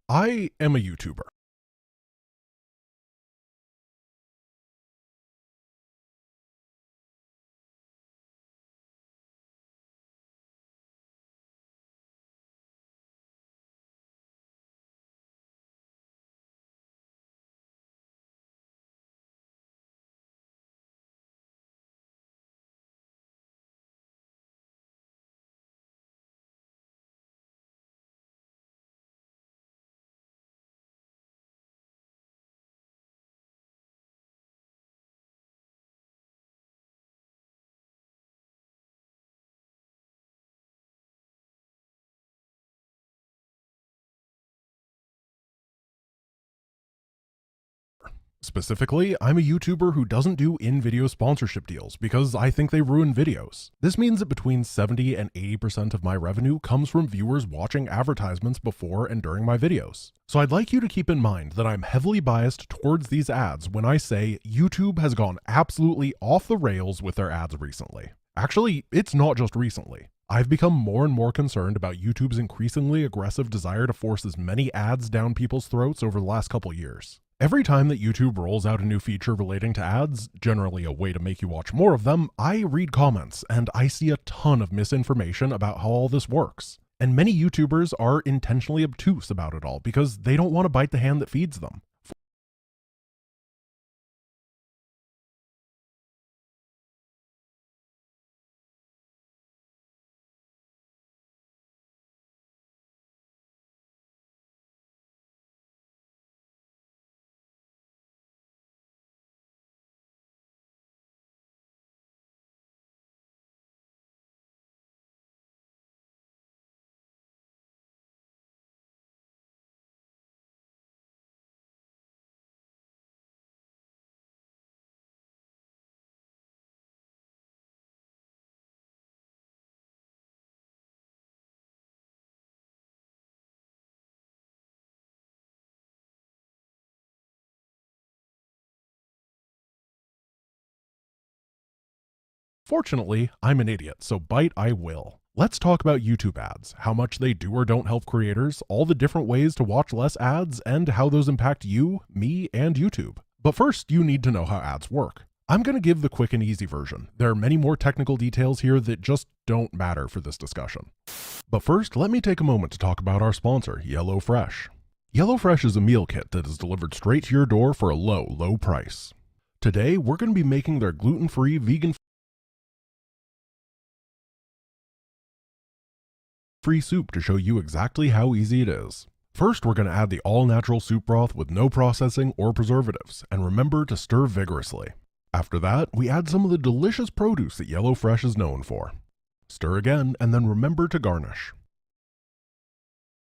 I am a YouTuber. Specifically, I'm a YouTuber who doesn't do in-video sponsorship deals because I think they ruin videos. This means that between 70 and 80% of my revenue comes from viewers watching advertisements before and during my videos. So I'd like you to keep in mind that I'm heavily biased towards these ads when I say YouTube has gone absolutely off the rails with their ads recently. Actually, it's not just recently. I've become more and more concerned about YouTube's increasingly aggressive desire to force as many ads down people's throats over the last couple years. Every time that YouTube rolls out a new feature relating to ads, generally a way to make you watch more of them, I read comments and I see a ton of misinformation about how all this works. And many YouTubers are intentionally obtuse about it all because they don't want to bite the hand that feeds them. Fortunately, I'm an idiot, so bite I will. Let's talk about YouTube ads, how much they do or don't help creators, all the different ways to watch less ads, and how those impact you, me, and YouTube. But first, you need to know how ads work. I'm going to give the quick and easy version. There are many more technical details here that just don't matter for this discussion. But first, let me take a moment to talk about our sponsor, HelloFresh. HelloFresh is a meal kit that is delivered straight to your door for a low price. Today, we're going to be making their gluten-free, vegan-free soup to show you exactly how easy it is. First, we're going to add the all-natural soup broth with no processing or preservatives, and remember to stir vigorously. After that, we add some of the delicious produce that HelloFresh is known for. Stir again, and then remember to garnish.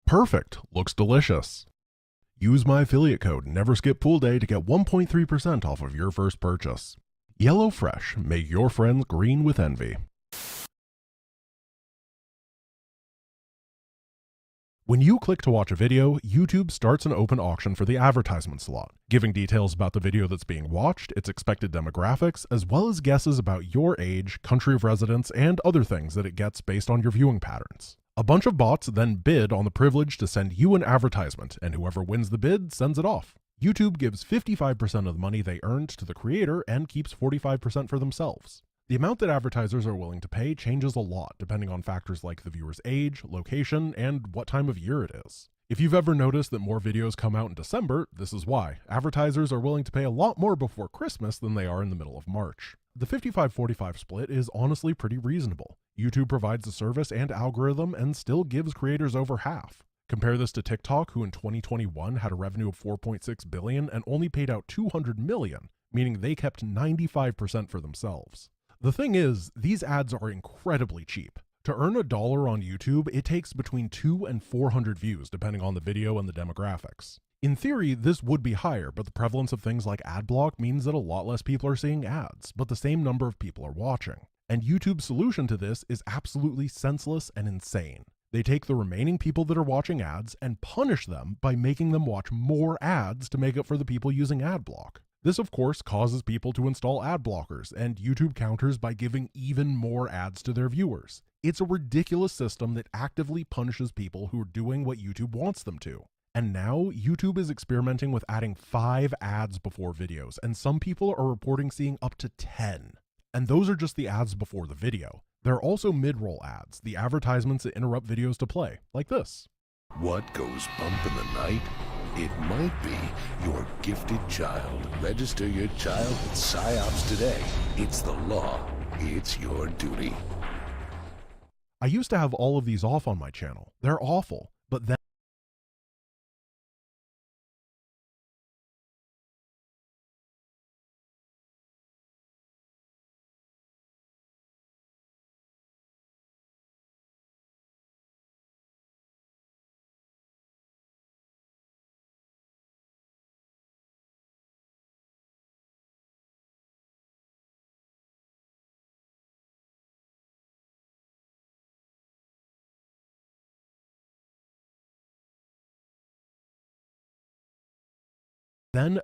Perfect! Looks delicious. Use my affiliate code NEVERSKIPPOOLDAY to get 1.3% off of your first purchase. HelloFresh, make your friends green with envy. When you click to watch a video, YouTube starts an open auction for the advertisement slot, giving details about the video that's being watched, its expected demographics, as well as guesses about your age, country of residence, and other things that it gets based on your viewing patterns. A bunch of bots then bid on the privilege to send you an advertisement, and whoever wins the bid sends it off. YouTube gives 55% of the money they earned to the creator and keeps 45% for themselves. The amount that advertisers are willing to pay changes a lot depending on factors like the viewer's age, location, and what time of year it is. If you've ever noticed that more videos come out in December, this is why. Advertisers are willing to pay a lot more before Christmas than they are in the middle of March. The 55-45 split is honestly pretty reasonable. YouTube provides the service and algorithm and still gives creators over half. Compare this to TikTok, who in 2021 had a revenue of $4.6 billion and only paid out $200 million, meaning they kept 95% for themselves. The thing is, these ads are incredibly cheap. To earn $1 on YouTube, it takes between 200 and 400 views depending on the video and the demographics. In theory, this would be higher, but the prevalence of things like AdBlock means that a lot less people are seeing ads, but the same number of people are watching. And YouTube's solution to this is absolutely senseless and insane. They take the remaining people that are watching ads and punish them by making them watch more ads to make up for the people using AdBlock. This, of course, causes people to install ad blockers and YouTube counters by giving even more ads to their viewers. It's a ridiculous system that actively punishes people who are doing what YouTube wants them to. And now YouTube is experimenting with adding 5 ads before videos, and some people are reporting seeing up to 10. And those are just the ads before the video. There are also mid-roll ads, the advertisements that interrupt videos to play, like this. What goes bump in the night? It might be your gifted child. Register your child with PsyOps today. It's the law. It's your duty. I used to have all of these off on my channel. They're awful, but then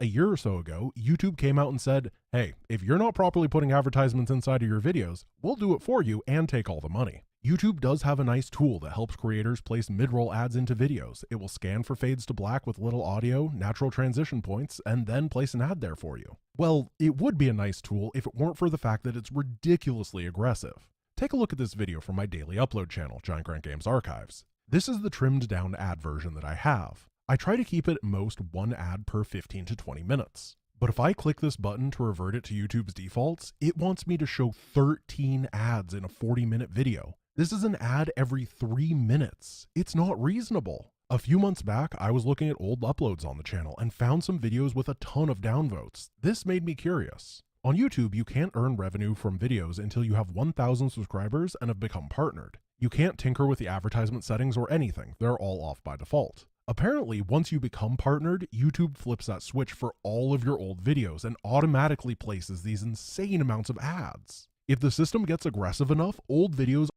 a year or so ago, YouTube came out and said, hey, if you're not properly putting advertisements inside of your videos, we'll do it for you and take all the money. YouTube does have a nice tool that helps creators place mid-roll ads into videos. It will scan for fades to black with little audio, natural transition points, and then place an ad there for you. Well, it would be a nice tool if it weren't for the fact that it's ridiculously aggressive. Take a look at this video from my daily upload channel, Giant Grant Games Archives. This is the trimmed down ad version that I have. I try to keep it at most 1 ad per 15 to 20 minutes. But if I click this button to revert it to YouTube's defaults, it wants me to show 13 ads in a 40-minute video. This is an ad every 3 minutes. It's not reasonable. A few months back, I was looking at old uploads on the channel and found some videos with a ton of downvotes. This made me curious. On YouTube, you can't earn revenue from videos until you have 1,000 subscribers and have become partnered. You can't tinker with the advertisement settings or anything. They're all off by default. Apparently, once you become partnered, YouTube flips that switch for all of your old videos and automatically places these insane amounts of ads. If the system gets aggressive enough, old videos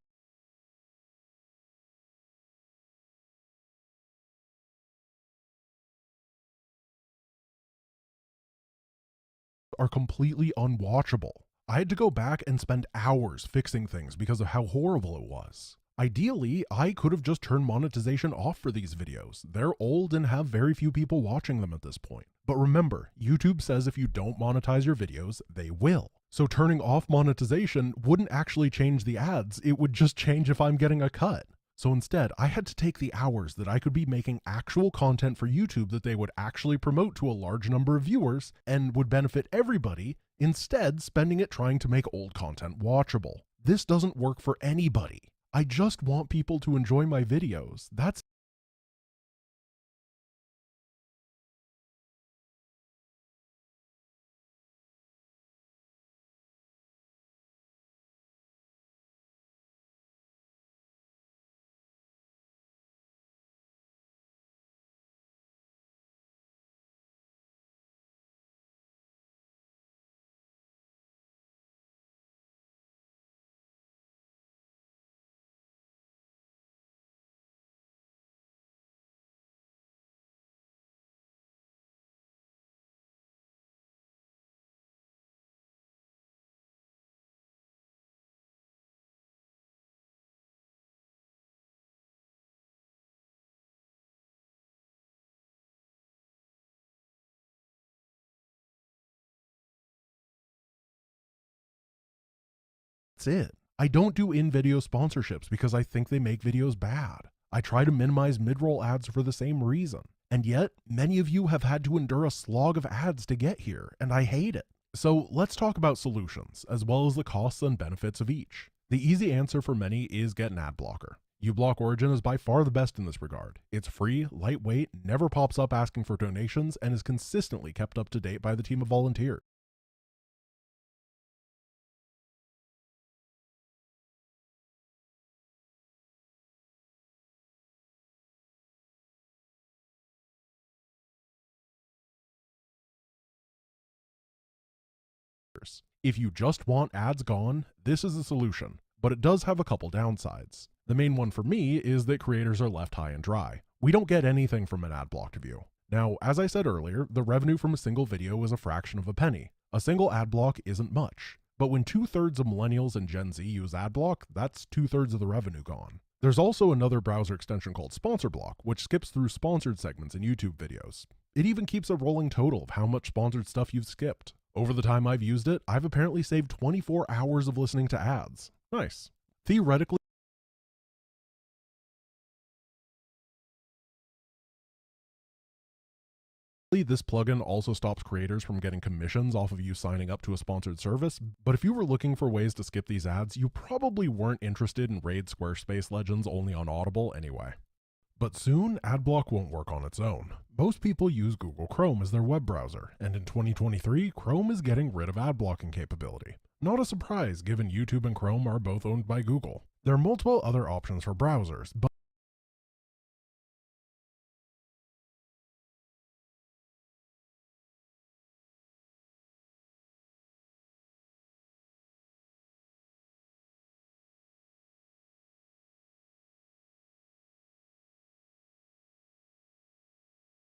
are completely unwatchable. I had to go back and spend hours fixing things because of how horrible it was. Ideally, I could have just turned monetization off for these videos. They're old and have very few people watching them at this point. But remember, YouTube says if you don't monetize your videos, they will. So turning off monetization wouldn't actually change the ads, it would just change if I'm getting a cut. So instead, I had to take the hours that I could be making actual content for YouTube that they would actually promote to a large number of viewers and would benefit everybody, instead spending it trying to make old content watchable. This doesn't work for anybody. I just want people to enjoy my videos. That's it. I don't do in-video sponsorships because I think they make videos bad. I try to minimize mid-roll ads for the same reason. And yet, many of you have had to endure a slog of ads to get here, and I hate it. So let's talk about solutions, as well as the costs and benefits of each. The easy answer for many is get an ad blocker. uBlock Origin is by far the best in this regard. It's free, lightweight, never pops up asking for donations, and is consistently kept up to date by the team of volunteers. If you just want ads gone, this is a solution, but it does have a couple downsides. The main one for me is that creators are left high and dry. We don't get anything from an ad blocked view. Now, as I said earlier, the revenue from a single video is a fraction of a penny. A single ad block isn't much, but when 2/3 of millennials and Gen Z use ad block, that's 2/3 of the revenue gone. There's also another browser extension called Sponsor Block, which skips through sponsored segments in YouTube videos. It even keeps a rolling total of how much sponsored stuff you've skipped. Over the time I've used it, I've apparently saved 24 hours of listening to ads. Nice. Theoretically, this plugin also stops creators from getting commissions off of you signing up to a sponsored service, but if you were looking for ways to skip these ads, you probably weren't interested in Raid Squarespace Legends only on Audible anyway. But soon, AdBlock won't work on its own. Most people use Google Chrome as their web browser, and in 2023, Chrome is getting rid of ad blocking capability. Not a surprise given YouTube and Chrome are both owned by Google. There are multiple other options for browsers,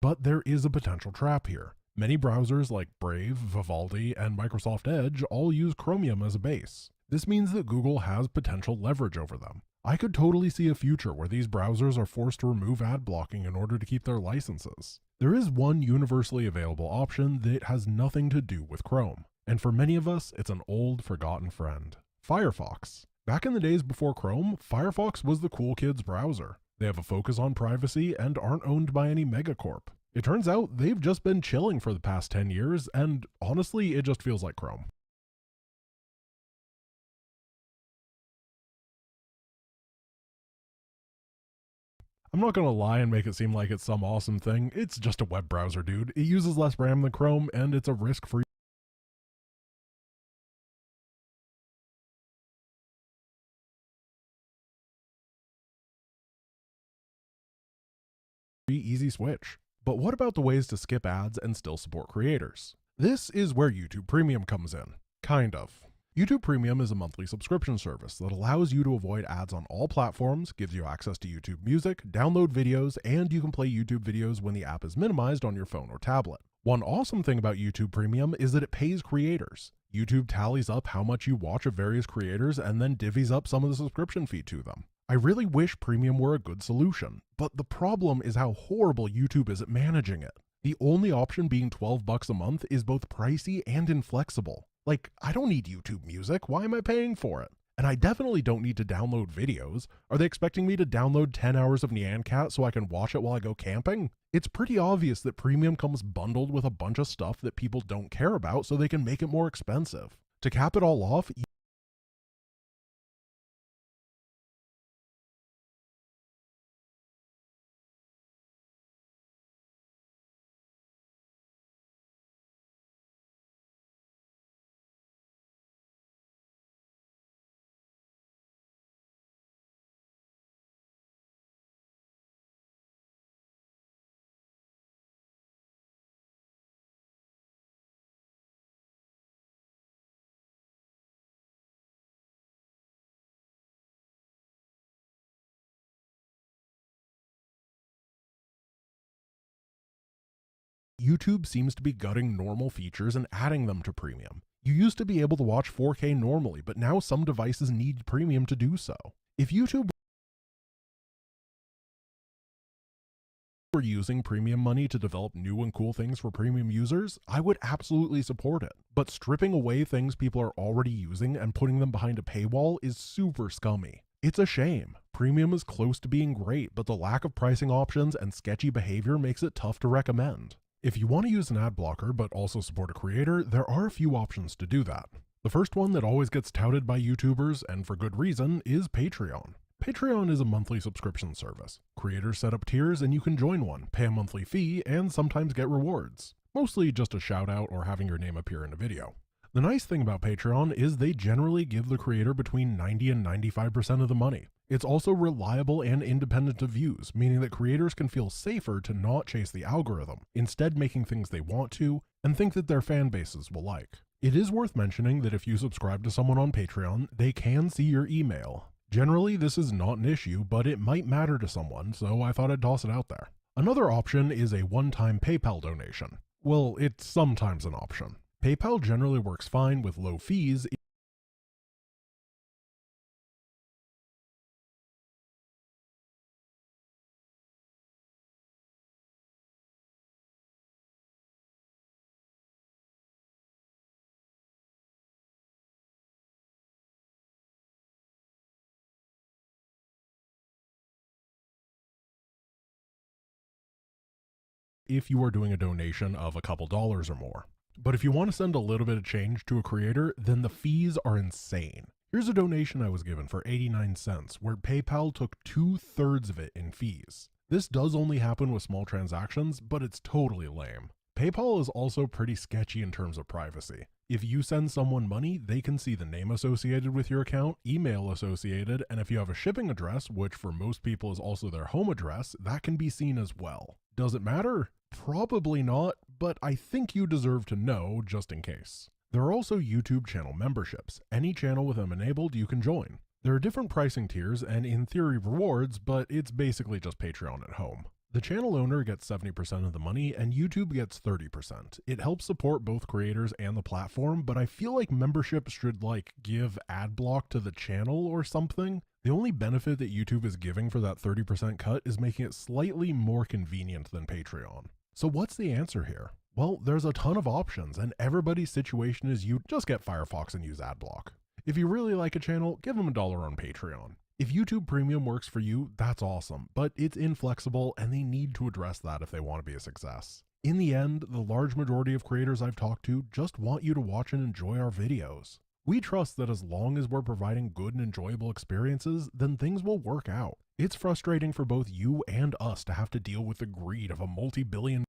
but there is a potential trap here. Many browsers like Brave, Vivaldi, and Microsoft Edge all use Chromium as a base. This means that Google has potential leverage over them. I could totally see a future where these browsers are forced to remove ad blocking in order to keep their licenses. There is one universally available option that has nothing to do with Chrome, and for many of us, it's an old, forgotten friend: Firefox. Back in the days before Chrome, Firefox was the cool kids browser. They have a focus on privacy and aren't owned by any megacorp. It turns out they've just been chilling for the past 10 years, and honestly, it just feels like Chrome. I'm not gonna lie and make it seem like it's some awesome thing. It's just a web browser, dude. It uses less RAM than Chrome, and it's a risk-free, easy switch. But what about the ways to skip ads and still support creators? This is where YouTube Premium comes in. Kind of. YouTube Premium is a monthly subscription service that allows you to avoid ads on all platforms, gives you access to YouTube Music, download videos, and you can play YouTube videos when the app is minimized on your phone or tablet. One awesome thing about YouTube Premium is that it pays creators. YouTube tallies up how much you watch of various creators and then divvies up some of the subscription fee to them. I really wish Premium were a good solution, but the problem is how horrible YouTube is at managing it. The only option being $12 a month is both pricey and inflexible. Like, I don't need YouTube Music, why am I paying for it? And I definitely don't need to download videos. Are they expecting me to download 10 hours of Nyan Cat so I can watch it while I go camping? It's pretty obvious that Premium comes bundled with a bunch of stuff that people don't care about so they can make it more expensive. To cap it all off, YouTube seems to be gutting normal features and adding them to Premium. You used to be able to watch 4K normally, but now some devices need Premium to do so. If YouTube were using Premium money to develop new and cool things for Premium users, I would absolutely support it. But stripping away things people are already using and putting them behind a paywall is super scummy. It's a shame. Premium is close to being great, but the lack of pricing options and sketchy behavior makes it tough to recommend. If you want to use an ad blocker but also support a creator, there are a few options to do that. The first one that always gets touted by YouTubers, and for good reason, is Patreon. Patreon is a monthly subscription service. Creators set up tiers and you can join one, pay a monthly fee, and sometimes get rewards. Mostly just a shout out or having your name appear in a video. The nice thing about Patreon is they generally give the creator between 90 and 95% of the money. It's also reliable and independent of views, meaning that creators can feel safer to not chase the algorithm, instead making things they want to, and think that their fan bases will like. It is worth mentioning that if you subscribe to someone on Patreon, they can see your email. Generally, this is not an issue, but it might matter to someone, so I thought I'd toss it out there. Another option is a one-time PayPal donation. Well, it's sometimes an option. PayPal generally works fine with low fees if you are doing a donation of a couple dollars or more. But if you want to send a little bit of change to a creator, then the fees are insane. Here's a donation I was given for 89 cents, where PayPal took 2/3 of it in fees. This does only happen with small transactions, but it's totally lame. PayPal is also pretty sketchy in terms of privacy. If you send someone money, they can see the name associated with your account, email associated, and if you have a shipping address, which for most people is also their home address, that can be seen as well. Does it matter? Probably not, but I think you deserve to know just in case. There are also YouTube channel memberships. Any channel with them enabled, you can join. There are different pricing tiers and in theory rewards, but it's basically just Patreon at home. The channel owner gets 70% of the money and YouTube gets 30%. It helps support both creators and the platform, but I feel like memberships should give ad block to the channel or something. The only benefit that YouTube is giving for that 30% cut is making it slightly more convenient than Patreon. So what's the answer here? Well, there's a ton of options and everybody's situation is you just get Firefox and use ad block. If you really like a channel, give them $1 on Patreon. If YouTube Premium works for you, that's awesome, but it's inflexible and they need to address that if they want to be a success. In the end, the large majority of creators I've talked to just want you to watch and enjoy our videos. We trust that as long as we're providing good and enjoyable experiences, then things will work out. It's frustrating for both you and us to have to deal with the greed of a multi-billion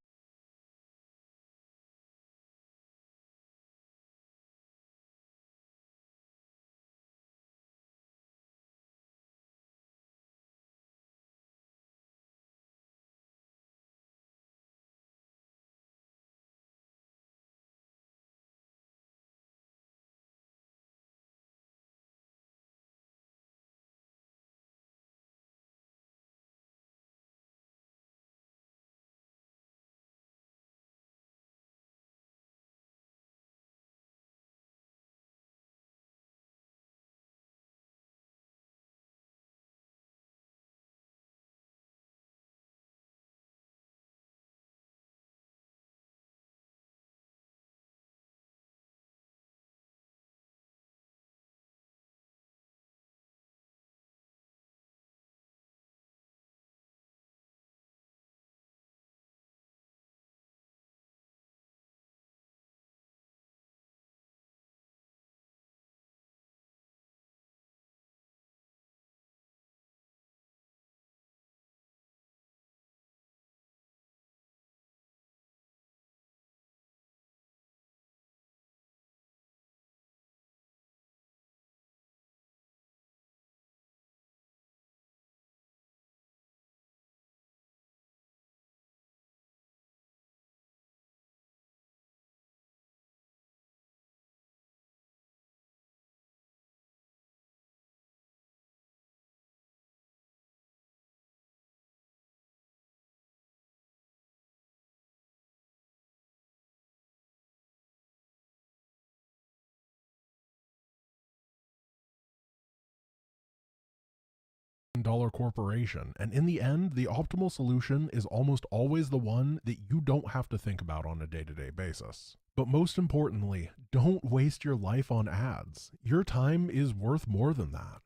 dollar corporation, and in the end, the optimal solution is almost always the one that you don't have to think about on a day-to-day basis. But most importantly, don't waste your life on ads. Your time is worth more than that.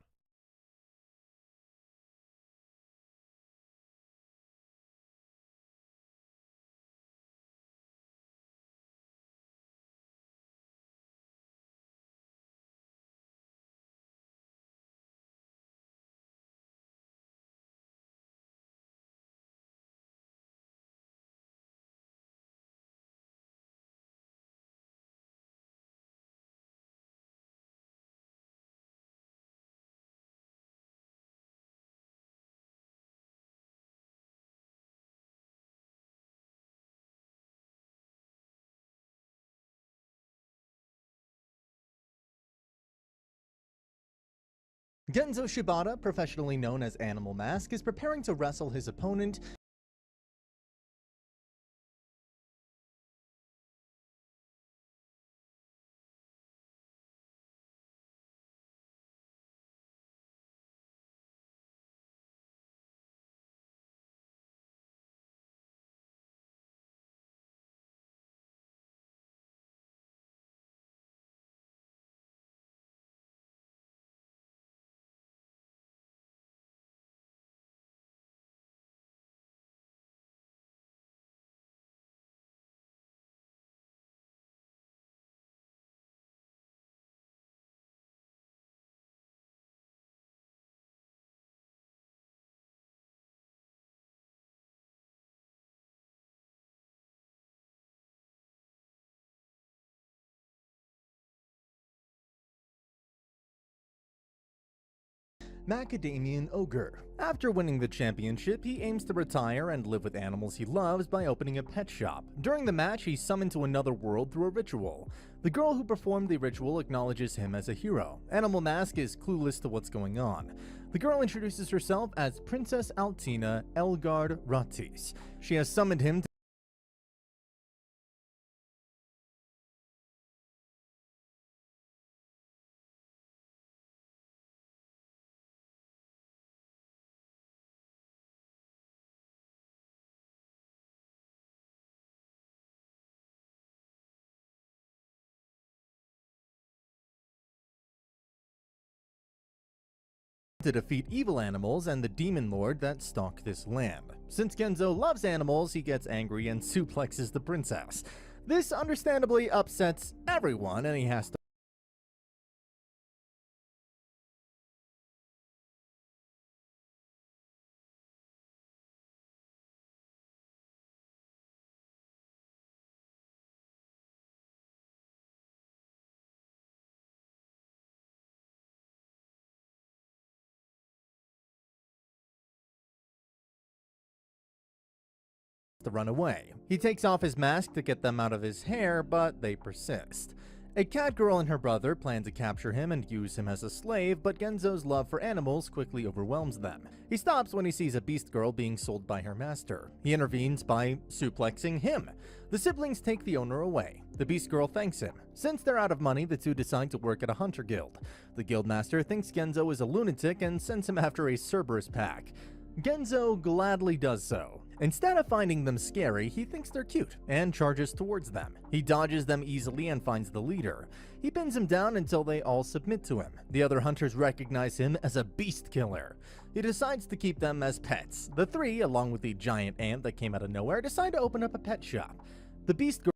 Genzo Shibata, professionally known as Animal Mask, is preparing to wrestle his opponent Macadamian Ogre. After winning the championship, he aims to retire and live with animals he loves by opening a pet shop. During the match, he's summoned to another world through a ritual. The girl who performed the ritual acknowledges him as a hero. Animal Mask is clueless to what's going on. The girl introduces herself as Princess Altina Elgard Ratis. She has summoned him to defeat evil animals and the demon lord that stalk this land. Since Genzo loves animals, he gets angry and suplexes the princess. This understandably upsets everyone, and he has to run away. He takes off his mask to get them out of his hair, but they persist. A cat girl and her brother plan to capture him and use him as a slave, but Genzo's love for animals quickly overwhelms them. He stops when he sees a beast girl being sold by her master. He intervenes by suplexing him. The siblings take the owner away. The beast girl thanks him. Since they're out of money, the two decide to work at a hunter guild. The guild master thinks Genzo is a lunatic and sends him after a Cerberus pack. Genzo gladly does so. Instead of finding them scary, he thinks they're cute and charges towards them. He dodges them easily and finds the leader. He pins him down until they all submit to him. The other hunters recognize him as a beast killer. He decides to keep them as pets. The three, along with the giant ant that came out of nowhere, decide to open up a pet shop. The beast girl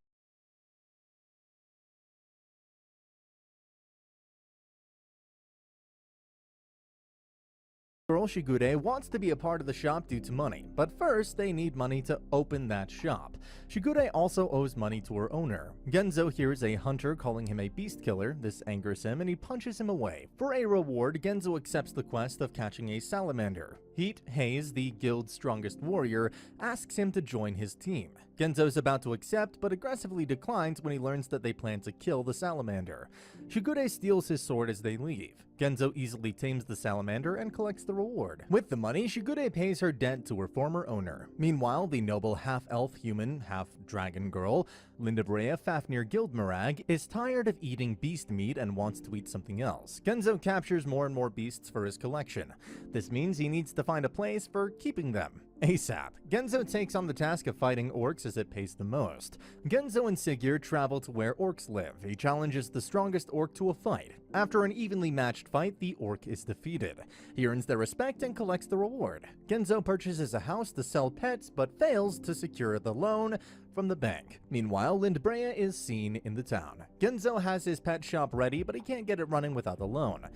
Shigure wants to be a part of the shop due to money, but first they need money to open that shop. Shigure also owes money to her owner. Genzo hears a hunter calling him a beast killer. This angers him and he punches him away. For a reward, Genzo accepts the quest of catching a salamander. Heat Hayes, the guild's strongest warrior, asks him to join his team. Genzo's about to accept, but aggressively declines when he learns that they plan to kill the salamander. Shigure steals his sword as they leave. Genzo easily tames the salamander and collects the reward. With the money, Shigure pays her debt to her former owner. Meanwhile, the noble half-elf human, half-dragon girl, Linda Brea Fafnir Guildmarag, is tired of eating beast meat and wants to eat something else. Genzo captures more and more beasts for his collection. This means he needs to find a place for keeping them ASAP. Genzo takes on the task of fighting orcs as it pays the most. Genzo and Sigurd travel to where orcs live. He challenges the strongest orc to a fight. After an evenly matched fight, the orc is defeated. He earns their respect and collects the reward. Genzo purchases a house to sell pets, but fails to secure the loan from the bank. Meanwhile, Lindbrea is seen in the town. Genzo has his pet shop ready, but he can't get it running without the loan.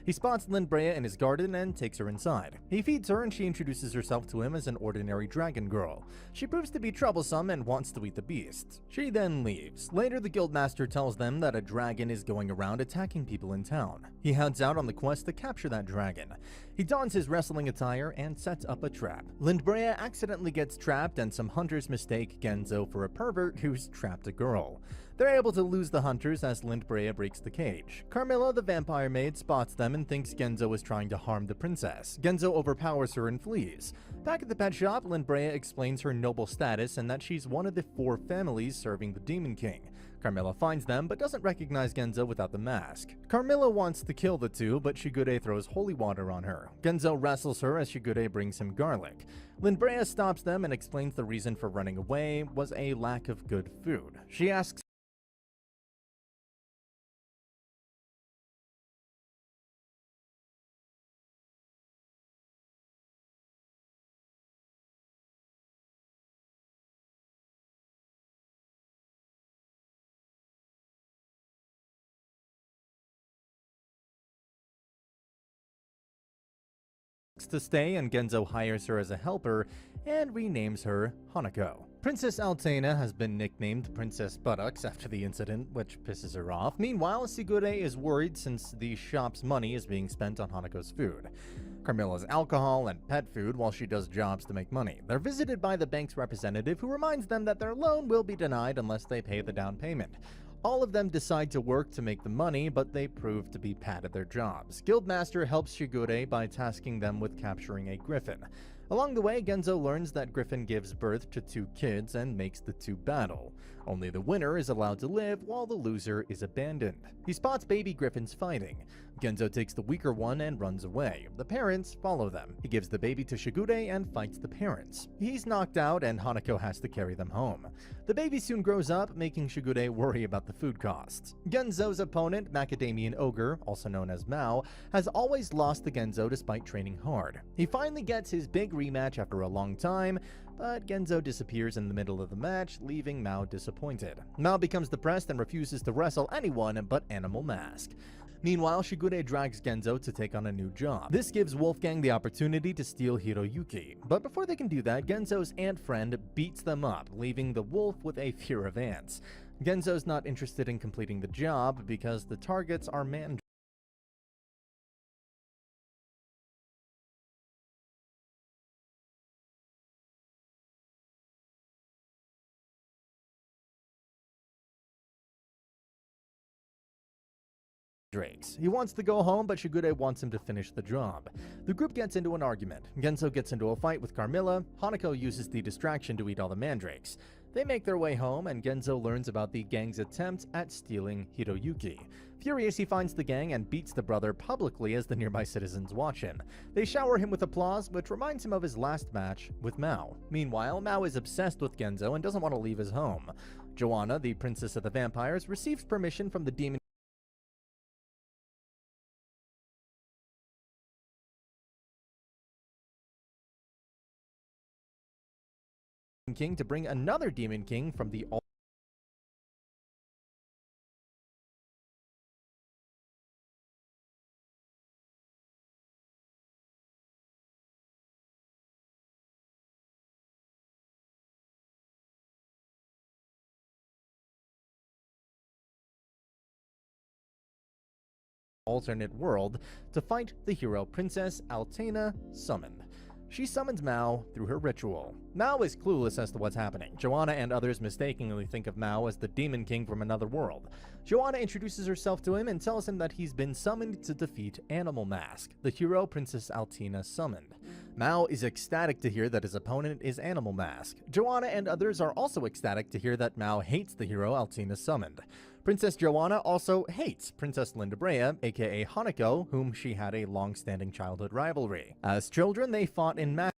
He spots Lindbrea in his garden and takes her inside. He feeds her and she introduces herself to him as an ordinary dragon girl. She proves to be troublesome and wants to eat the beast. She then leaves. Later, the guildmaster tells them that a dragon is going around attacking people in town. He heads out on the quest to capture that dragon. He dons his wrestling attire and sets up a trap. Lindbrea accidentally gets trapped and some hunters mistake Genzo for a pervert who's trapped a girl. They're able to lose the hunters as Lindbrea breaks the cage. Carmilla, the vampire maid, spots them and thinks Genzo is trying to harm the princess. Genzo overpowers her and flees. Back at the pet shop, Lindbrea explains her noble status and that she's one of the 4 families serving the Demon King. Carmilla finds them, but doesn't recognize Genzo without the mask. Carmilla wants to kill the two, but Shigure throws holy water on her. Genzo wrestles her as Shigure brings him garlic. Lindbrea stops them and explains the reason for running away was a lack of good food. She asks to stay, and Genzo hires her as a helper and renames her Hanako. Princess Altena has been nicknamed Princess Buttocks after the incident, which pisses her off. Meanwhile, Shigure is worried since the shop's money is being spent on Hanako's food, Carmilla's alcohol, and pet food while she does jobs to make money. They're visited by the bank's representative, who reminds them that their loan will be denied unless they pay the down payment. All of them decide to work to make the money, but they prove to be bad at their jobs. Guildmaster helps Shigure by tasking them with capturing a griffin. Along the way, Genzo learns that Griffin gives birth to 2 kids and makes the 2 battle. Only the winner is allowed to live, while the loser is abandoned. He spots baby griffins fighting. Genzo takes the weaker one and runs away. The parents follow them. He gives the baby to Shigure and fights the parents. He's knocked out and Hanako has to carry them home. The baby soon grows up, making Shigure worry about the food costs. Genzo's opponent, Macadamian Ogre, also known as Mao, has always lost to Genzo despite training hard. He finally gets his big rematch after a long time, but Genzo disappears in the middle of the match, leaving Mao disappointed. Mao becomes depressed and refuses to wrestle anyone but Animal Mask. Meanwhile, Shigure drags Genzo to take on a new job. This gives Wolfgang the opportunity to steal Hiroyuki. But before they can do that, Genzo's ant friend beats them up, leaving the wolf with a fear of ants. Genzo's not interested in completing the job because the targets are mandrakes. He wants to go home, but Shigure wants him to finish the job. The group gets into an argument. Genzo gets into a fight with Carmilla. Hanako uses the distraction to eat all the mandrakes. They make their way home, and Genzo learns about the gang's attempt at stealing Hiroyuki. Furious, he finds the gang and beats the brother publicly as the nearby citizens watch him. They shower him with applause, which reminds him of his last match with Mao. Meanwhile, Mao is obsessed with Genzo and doesn't want to leave his home. Joanna, the princess of the vampires, receives permission from the demon King to bring another Demon King from the alternate world to fight the hero Princess Altena summoned. She summons Mao through her ritual. Mao is clueless as to what's happening. Joanna and others mistakenly think of Mao as the Demon King from another world. Joanna introduces herself to him and tells him that he's been summoned to defeat Animal Mask, the hero Princess Altena summoned. Mao is ecstatic to hear that his opponent is Animal Mask. Joanna and others are also ecstatic to hear that Mao hates the hero Altena summoned. Princess Joanna also hates Princess Linda Brea, aka Hanako, whom she had a long-standing childhood rivalry. As children, they fought in matches,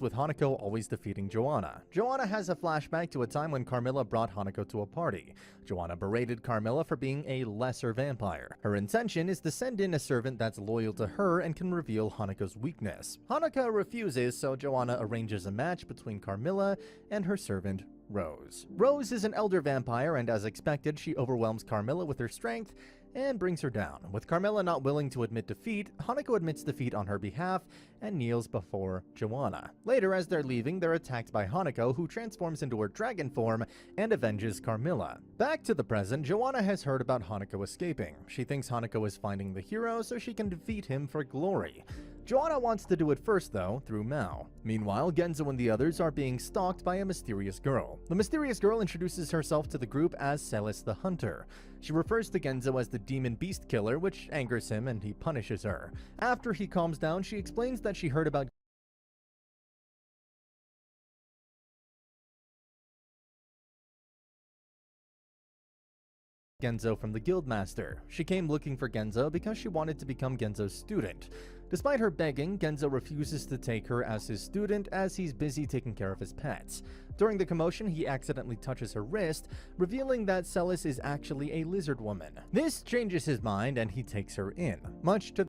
with Hanako always defeating Joanna. Joanna has a flashback to a time when Carmilla brought Hanako to a party. Joanna berated Carmilla for being a lesser vampire. Her intention is to send in a servant that's loyal to her and can reveal Hanako's weakness. Hanako refuses, so Joanna arranges a match between Carmilla and her servant, Rose. Rose is an elder vampire, and as expected, she overwhelms Carmilla with her strength and brings her down. With Carmilla not willing to admit defeat, Hanako admits defeat on her behalf and kneels before Joanna. Later, as they're leaving, they're attacked by Hanako, who transforms into her dragon form and avenges Carmilla. Back to the present, Joanna has heard about Hanako escaping. She thinks Hanako is finding the hero so she can defeat him for glory. Joanna wants to do it first, though, through Mao. Meanwhile, Genzo and the others are being stalked by a mysterious girl. The mysterious girl introduces herself to the group as Celis the Hunter. She refers to Genzo as the demon beast killer, which angers him and he punishes her. After he calms down, she explains that she heard about Genzo from the Guildmaster. She came looking for Genzo because she wanted to become Genzo's student. Despite her begging, Genzo refuses to take her as his student as he's busy taking care of his pets. During the commotion, he accidentally touches her wrist, revealing that Celis is actually a lizard woman. This changes his mind and he takes her in, much to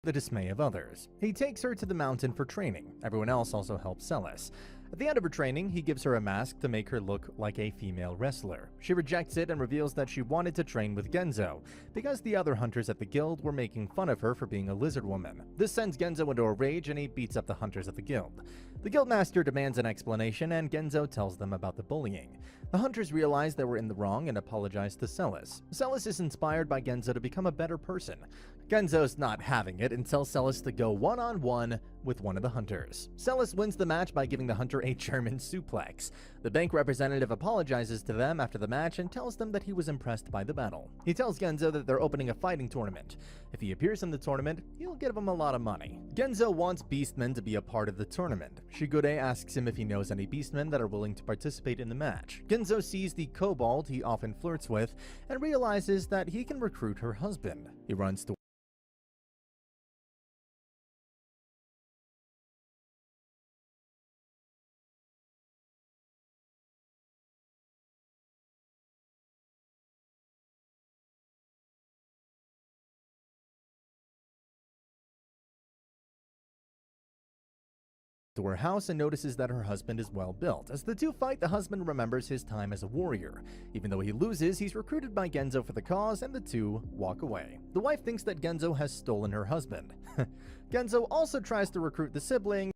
the dismay of others. He takes her to the mountain for training. Everyone else also helps Celes. At the end of her training, he gives her a mask to make her look like a female wrestler. She rejects it and reveals that she wanted to train with Genzo, because the other hunters at the guild were making fun of her for being a lizard woman. This sends Genzo into a rage and he beats up the hunters at the guild. The guildmaster demands an explanation and Genzo tells them about the bullying. The hunters realize they were in the wrong and apologize to Celes. Celes is inspired by Genzo to become a better person. Genzo's not having it and tells Celes to go one-on-one with one of the hunters. Celes wins the match by giving the hunter a German suplex. The bank representative apologizes to them after the match and tells them that he was impressed by the battle. He tells Genzo that they're opening a fighting tournament. If he appears in the tournament, he'll give him a lot of money. Genzo wants beastmen to be a part of the tournament. Shigure asks him if he knows any beastmen that are willing to participate in the match. Genzo sees the kobold he often flirts with and realizes that he can recruit her husband. He runs to her house and notices that her husband is well built. As the two fight, the husband remembers his time as a warrior. Even though he loses, he's recruited by Genzo for the cause and the two walk away. The wife thinks that Genzo has stolen her husband. Genzo also tries to recruit the sibling,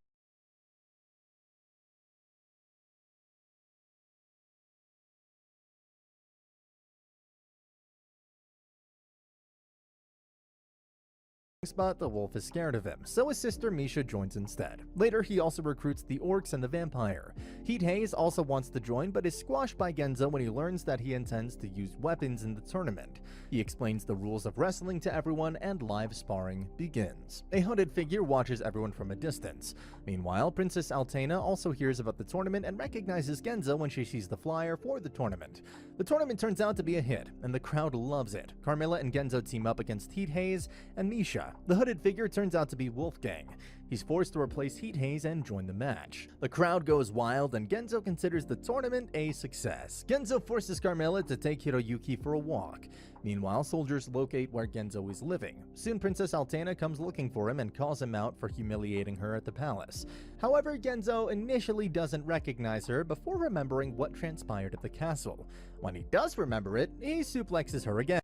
but the wolf is scared of him, so his sister Misha joins instead. Later, he also recruits the orcs and the vampire. Heat Haze also wants to join, but is squashed by Genzo when he learns that he intends to use weapons in the tournament. He explains the rules of wrestling to everyone, and live sparring begins. A hooded figure watches everyone from a distance. Meanwhile, Princess Altena also hears about the tournament and recognizes Genzo when she sees the flyer for the tournament. The tournament turns out to be a hit, and the crowd loves it. Carmilla and Genzo team up against Heat Haze and Misha. The hooded figure turns out to be Wolfgang. He's forced to replace Heat Haze and join the match. The crowd goes wild and Genzo considers the tournament a success. Genzo forces Carmilla to take Hiroyuki for a walk. Meanwhile, soldiers locate where Genzo is living. Soon Princess Altena comes looking for him and calls him out for humiliating her at the palace. However, Genzo initially doesn't recognize her before remembering what transpired at the castle. When he does remember it, he suplexes her again.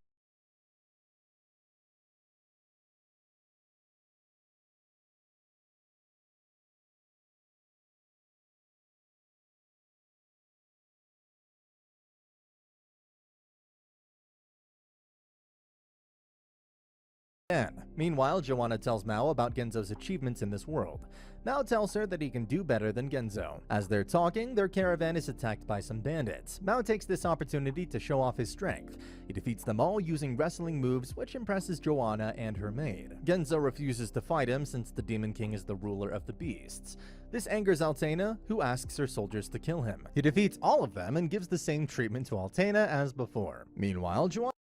Meanwhile, Joanna tells Mao about Genzo's achievements in this world. Mao tells her that he can do better than Genzo. As they're talking, their caravan is attacked by some bandits. Mao takes this opportunity to show off his strength. He defeats them all using wrestling moves, which impresses Joanna and her maid. Genzo refuses to fight him since the Demon King is the ruler of the beasts. This angers Altena, who asks her soldiers to kill him. He defeats all of them and gives the same treatment to Altena as before. Meanwhile, Joanna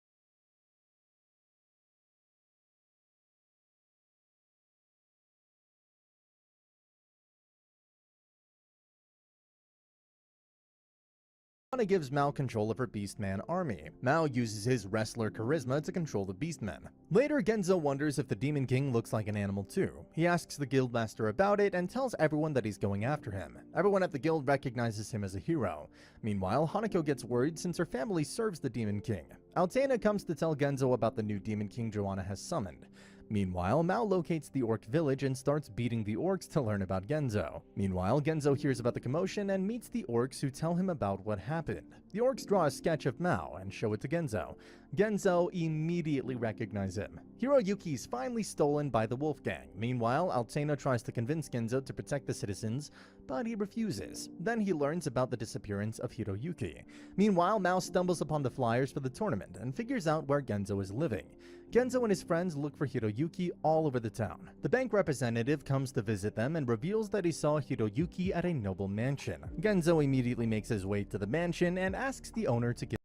gives Mao control of her Beastman army. Mao uses his wrestler charisma to control the Beastmen. Later, Genzo wonders if the Demon King looks like an animal too. He asks the guildmaster about it and tells everyone that he's going after him. Everyone at the guild recognizes him as a hero. Meanwhile, Hanako gets worried since her family serves the Demon King. Altena comes to tell Genzo about the new Demon King Joanna has summoned. Meanwhile, Mao locates the orc village and starts beating the orcs to learn about Genzo. Meanwhile, Genzo hears about the commotion and meets the orcs who tell him about what happened. The orcs draw a sketch of Mao and show it to Genzo. Genzo immediately recognizes him. Hiroyuki is finally stolen by the Wolfgang. Meanwhile, Altena tries to convince Genzo to protect the citizens, but he refuses. Then he learns about the disappearance of Hiroyuki. Meanwhile, Mao stumbles upon the flyers for the tournament and figures out where Genzo is living. Genzo and his friends look for Hiroyuki all over the town. The bank representative comes to visit them and reveals that he saw Hiroyuki at a noble mansion. Genzo immediately makes his way to the mansion and asks the owner to give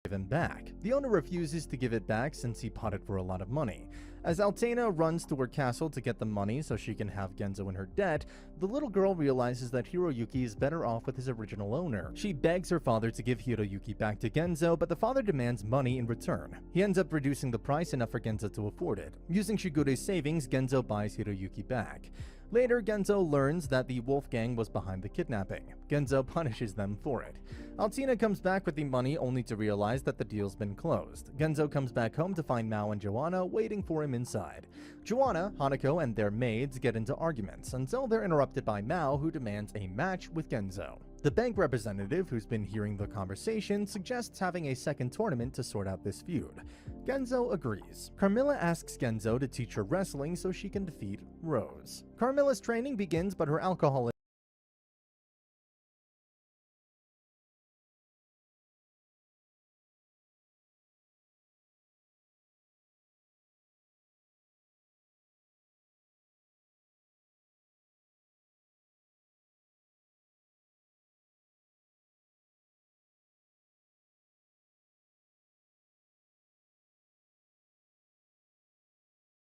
him back. The owner refuses to give it back since he bought it for a lot of money. As Altena runs to her castle to get the money so she can have Genzo in her debt, the little girl realizes that Hiroyuki is better off with his original owner. She begs her father to give Hiroyuki back to Genzo, but the father demands money in return. He ends up reducing the price enough for Genzo to afford it. Using Shigure's savings, Genzo buys Hiroyuki back. Later, Genzo learns that the Wolf Gang was behind the kidnapping. Genzo punishes them for it. Altena comes back with the money only to realize that the deal's been closed. Genzo comes back home to find Mao and Joanna waiting for him inside. Joanna, Hanako, and their maids get into arguments until they're interrupted by Mao, who demands a match with Genzo. The bank representative, who's been hearing the conversation, suggests having a second tournament to sort out this feud. Genzo agrees. Carmilla asks Genzo to teach her wrestling so she can defeat Rose. Carmilla's training begins, but her alcohol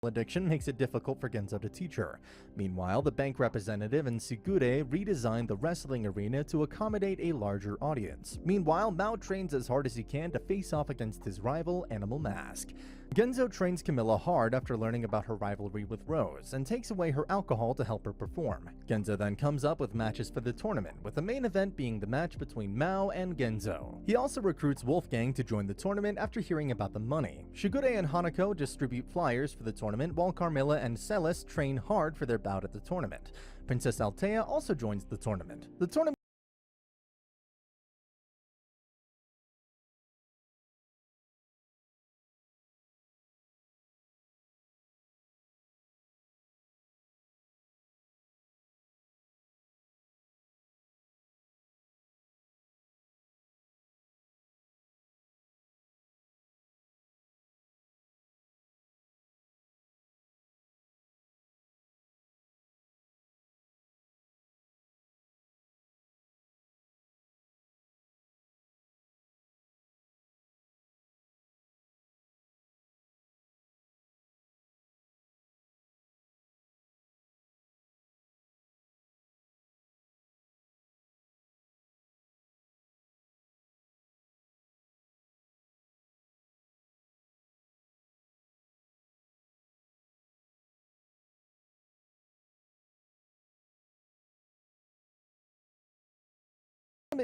addiction makes it difficult for Genzo to teach her. Meanwhile, the bank representative and Shigure redesign the wrestling arena to accommodate a larger audience. Meanwhile, Mao trains as hard as he can to face off against his rival, Animal Mask. Genzo trains Camilla hard after learning about her rivalry with Rose, and takes away her alcohol to help her perform. Genzo then comes up with matches for the tournament, with the main event being the match between Mao and Genzo. He also recruits Wolfgang to join the tournament after hearing about the money. Shigure and Hanako distribute flyers for the tournament, while Carmilla and Celis train hard for their bout at the tournament. Princess Altea also joins the tournament. The tournament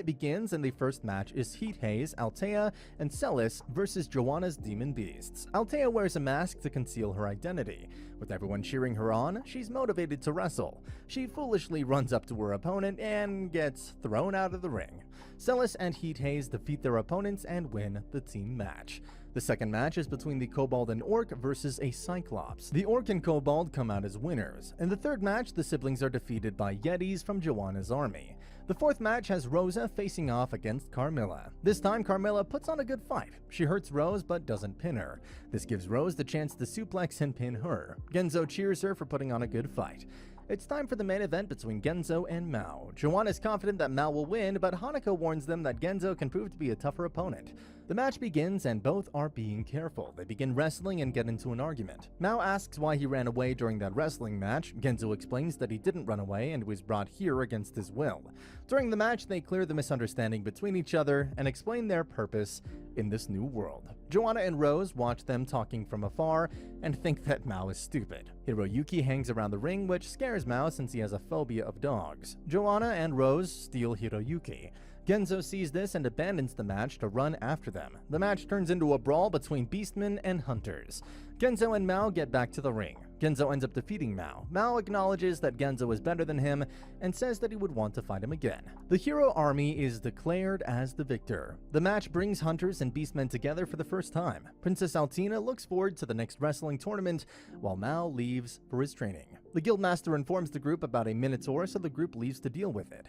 begins, and the first match is Heat Haze, Altea, and Celis versus Joanna's Demon Beasts. Altea wears a mask to conceal her identity. With everyone cheering her on, she's motivated to wrestle. She foolishly runs up to her opponent and gets thrown out of the ring. Celis and Heat Haze defeat their opponents and win the team match. The second match is between the Kobold and Orc versus a Cyclops. The Orc and Kobold come out as winners. In the third match, the siblings are defeated by Yetis from Joanna's army. The fourth match has Rosa facing off against Carmilla. This time, Carmilla puts on a good fight. She hurts Rose but doesn't pin her. This gives Rose the chance to suplex and pin her. Genzo cheers her for putting on a good fight. It's time for the main event between Genzo and Mao. Joanna is confident that Mao will win, but Hanako warns them that Genzo can prove to be a tougher opponent. The match begins and both are being careful. They begin wrestling and get into an argument. Mao asks why he ran away during that wrestling match. Genzo explains that he didn't run away and was brought here against his will. During the match, they clear the misunderstanding between each other and explain their purpose in this new world. Joanna and Rose watch them talking from afar and think that Mao is stupid. Hiroyuki hangs around the ring, which scares Mao since he has a phobia of dogs. Joanna and Rose steal Hiroyuki. Genzo sees this and abandons the match to run after them. The match turns into a brawl between beastmen and hunters. Genzo and Mao get back to the ring. Genzo ends up defeating Mao. Mao acknowledges that Genzo is better than him and says that he would want to fight him again. The hero army is declared as the victor. The match brings hunters and beastmen together for the first time. Princess Altina looks forward to the next wrestling tournament, while Mao leaves for his training. The guildmaster informs the group about a minotaur, so the group leaves to deal with it.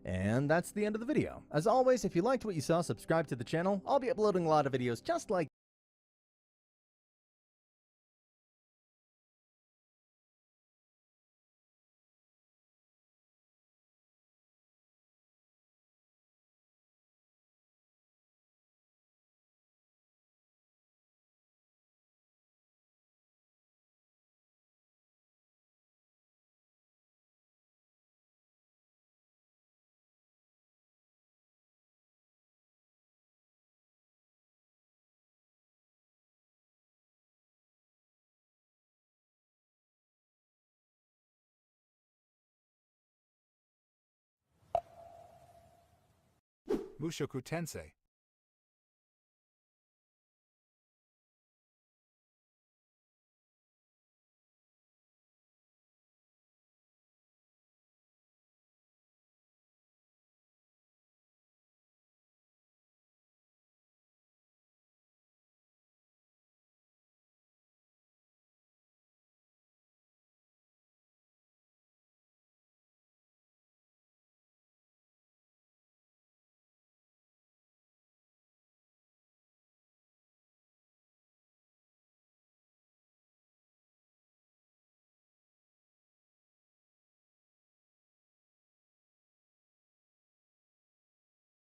And that's the end of the video. As always, if you liked what you saw, subscribe to the channel. I'll be uploading a lot of videos just like Mushoku Tensei,